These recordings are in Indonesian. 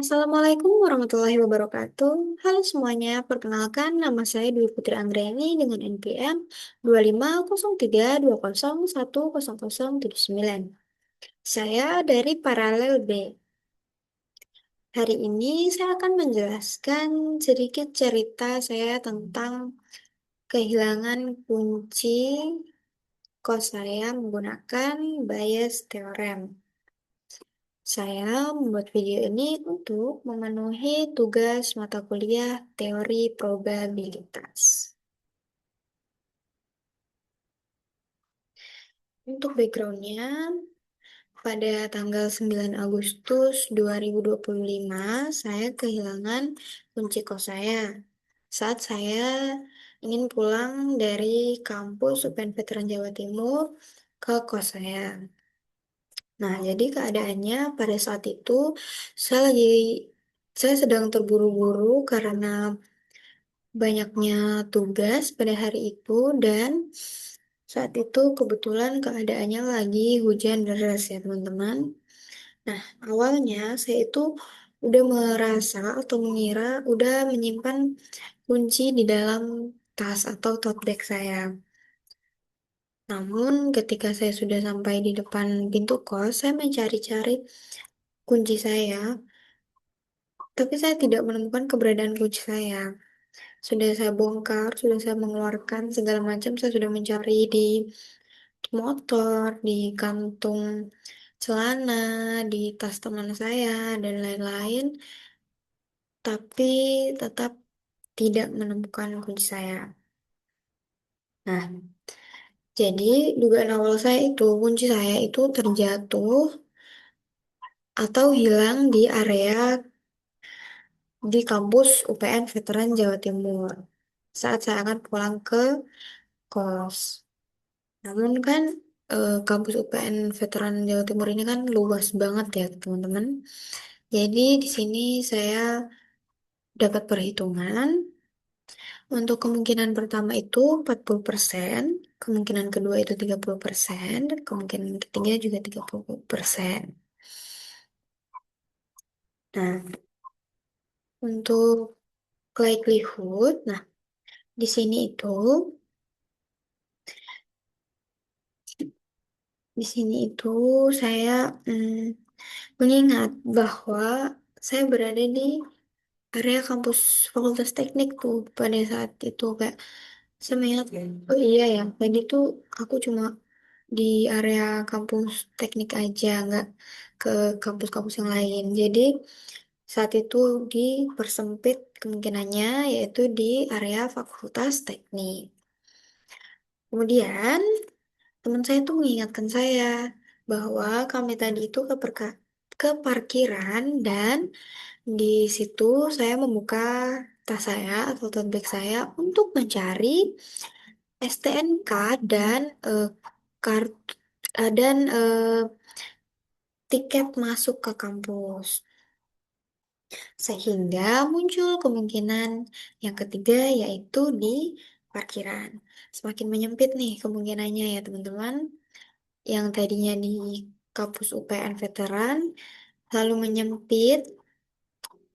Assalamualaikum warahmatullahi wabarakatuh. Halo semuanya, perkenalkan nama saya Dwi Putri Anggreni dengan NPM 250320101079. Saya dari Paralel B. Hari ini saya akan menjelaskan sedikit cerita saya tentang kehilangan kunci kos saya menggunakan Bayes Theorem. Saya membuat video ini untuk memenuhi tugas mata kuliah teori probabilitas. Untuk backgroundnya, pada tanggal 9 Agustus 2025, saya kehilangan kunci kos saya saat saya ingin pulang dari kampus UPN Veteran Jawa Timur ke kos saya. Nah, jadi keadaannya pada saat itu saya lagi saya sedang terburu-buru karena banyaknya tugas pada hari itu dan saat itu kebetulan keadaannya lagi hujan deras ya teman-teman. Nah, awalnya saya itu udah merasa atau mengira udah menyimpan kunci di dalam tas atau tote bag saya. Namun ketika saya sudah sampai di depan pintu kos, saya mencari-cari kunci saya, tapi saya tidak menemukan keberadaan kunci saya. Sudah saya bongkar, sudah saya mengeluarkan segala macam, saya sudah mencari di motor, di kantung celana, di tas teman saya, dan lain-lain, tapi tetap tidak menemukan kunci saya. Nah, jadi dugaan awal saya itu, kunci saya itu terjatuh atau hilang di area di kampus UPN Veteran Jawa Timur saat saya akan pulang ke kos. Namun kan kampus UPN Veteran Jawa Timur ini kan luas banget ya teman-teman. Jadi di sini saya dapat perhitungan untuk kemungkinan pertama itu 40%, kemungkinan kedua itu 30%, dan kemungkinan ketiga juga 30%. Nah, untuk likelihood, nah di sini itu saya mm, mengingat bahwa saya berada di area kampus Fakultas Teknik tuh pada saat itu kayak saya mengingat, oh iya ya, tadi tuh aku cuma di area kampus teknik aja, nggak ke kampus-kampus yang lain. Jadi saat itu dipersempit kemungkinannya yaitu di area Fakultas Teknik. Kemudian teman saya tuh mengingatkan saya bahwa kami tadi itu ke parkiran dan di situ saya membuka tas saya atau tote bag saya untuk mencari STNK dan kartu dan tiket masuk ke kampus. Sehingga muncul kemungkinan yang ketiga yaitu di parkiran. Semakin menyempit nih kemungkinannya ya teman-teman. Yang tadinya di kampus UPN Veteran lalu menyempit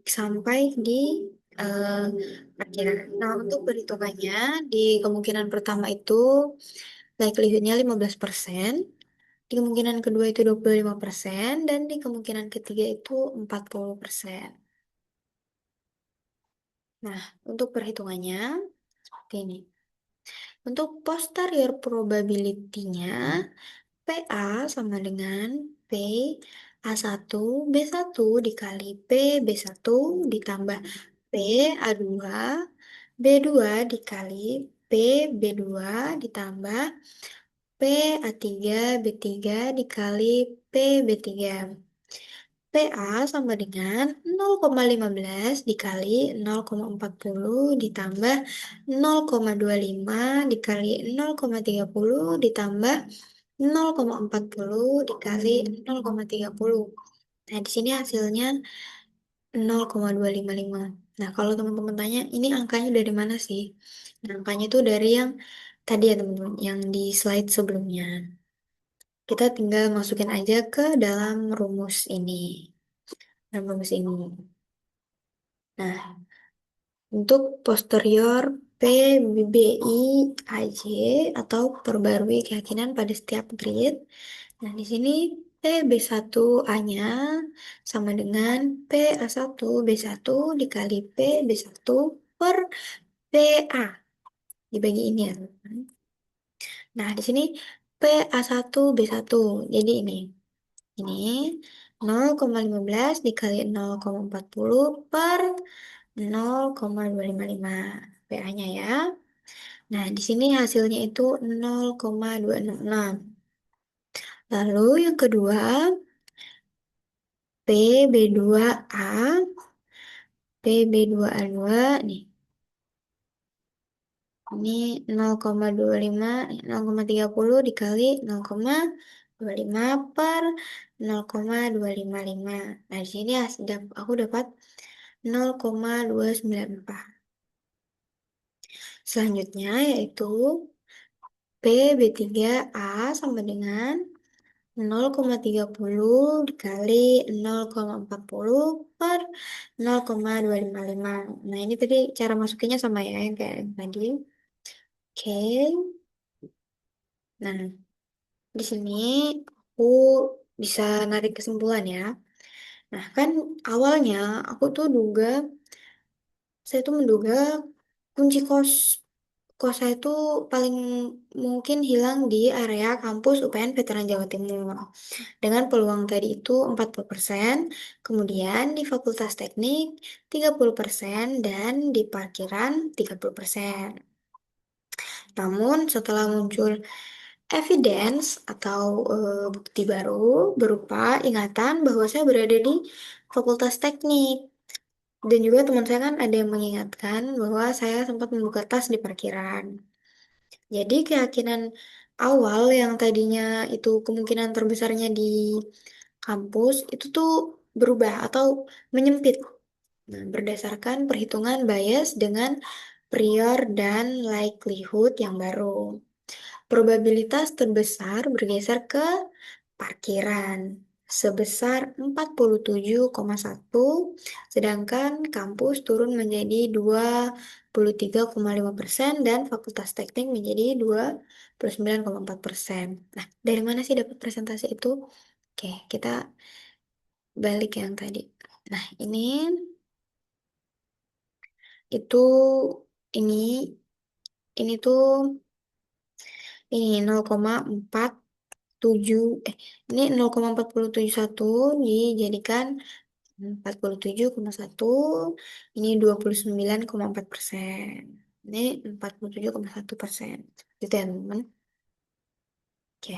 sampai di eh, parkiran. Nah, untuk perhitungannya di kemungkinan pertama itu likelihoodnya 15%, di kemungkinan kedua itu 25%, dan di kemungkinan ketiga itu 40%. Nah, untuk perhitungannya seperti ini. Untuk posterior probability-nya, PA sama dengan P A1 B1 dikali P B1 ditambah P A2 B2 dikali P B2 ditambah P A3 B3 dikali P B3. PA sama dengan 0,15 dikali 0,40 ditambah 0,25 dikali 0,30 ditambah 0,40 dikali 0,30. Nah, di sini hasilnya 0,255. Nah, kalau teman-teman tanya, ini angkanya dari mana sih? Nah, angkanya itu dari yang tadi ya teman-teman, yang di slide sebelumnya. Kita tinggal masukin aja ke dalam rumus ini. Nah, untuk posterior PBI AJ atau perbarui keyakinan pada setiap grid. Nah, di sini PB1A-nya sama dengan PA1B1 dikali PB1 per PA. Dibagi ini ya, teman-teman. Nah, di sini PA1B1. Jadi ini 0,15 dikali 0,40 per 0,255 PA-nya ya. Nah, di sini hasilnya itu 0,266. Lalu yang kedua, PB2A, PB2A2 nih. Ini 0,25, 0,30 dikali 0,25 per 0,255. Nah, di sini aku dapat 0,294. Selanjutnya yaitu PB3A sama dengan 0,30 dikali 0,40 per 0,255. Nah, ini tadi cara masukinnya sama ya yang kayak yang tadi. Oke. Nah, di sini aku bisa narik kesimpulan ya. Nah, kan awalnya aku tuh saya tuh menduga kunci kos saya itu paling mungkin hilang di area kampus UPN Veteran Jawa Timur. Dengan peluang tadi itu 40%, kemudian di Fakultas Teknik 30%, dan di parkiran 30%. Namun setelah muncul evidence atau bukti baru berupa ingatan bahwa saya berada di Fakultas Teknik. Dan juga teman saya kan ada yang mengingatkan bahwa saya sempat membuka tas di parkiran. Jadi keyakinan awal yang tadinya itu kemungkinan terbesarnya di kampus itu tuh berubah atau menyempit. Nah, berdasarkan perhitungan bias dengan prior dan likelihood yang baru. Probabilitas terbesar bergeser ke parkiran sebesar 47,1, sedangkan kampus turun menjadi 23,5% dan Fakultas Teknik menjadi 29,4%. Nah, dari mana sih dapat presentasi itu? Oke, kita balik yang tadi. Nah, itu ini ini tuh ini 0,47 ini 0,471 dijadikan 47,1, ini 29,4%. Ini 47,1%. Gitu ya, teman-teman. Oke.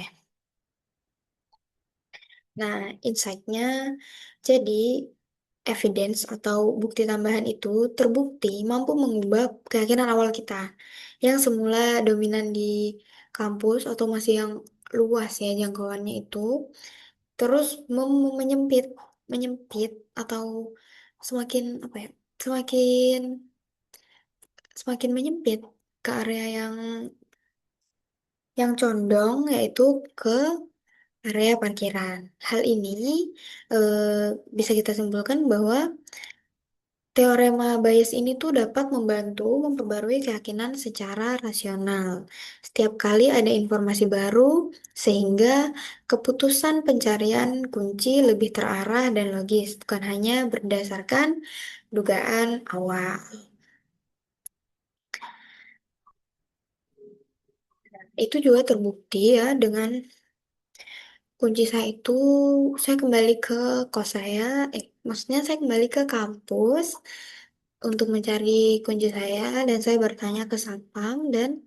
Nah, insight-nya jadi evidence atau bukti tambahan itu terbukti mampu mengubah keyakinan awal kita yang semula dominan di kampus atau masih yang luas ya jangkauannya itu terus menyempit menyempit atau semakin apa ya semakin semakin menyempit ke area yang condong yaitu ke area parkiran. Hal ini bisa kita simpulkan bahwa teorema bias ini tuh dapat membantu memperbarui keyakinan secara rasional. Setiap kali ada informasi baru, sehingga keputusan pencarian kunci lebih terarah dan logis, bukan hanya berdasarkan dugaan awal. Itu juga terbukti ya dengan kunci saya itu, saya kembali ke kos saya, maksudnya saya kembali ke kampus untuk mencari kunci saya dan saya bertanya ke satpam dan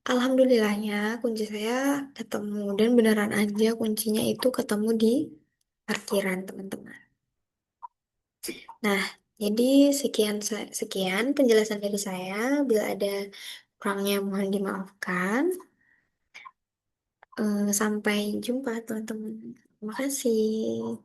alhamdulillahnya kunci saya ketemu dan beneran aja kuncinya itu ketemu di parkiran teman-teman. Nah, jadi sekian penjelasan dari saya. Bila ada kurangnya mohon dimaafkan. Sampai jumpa teman-teman. Terima kasih.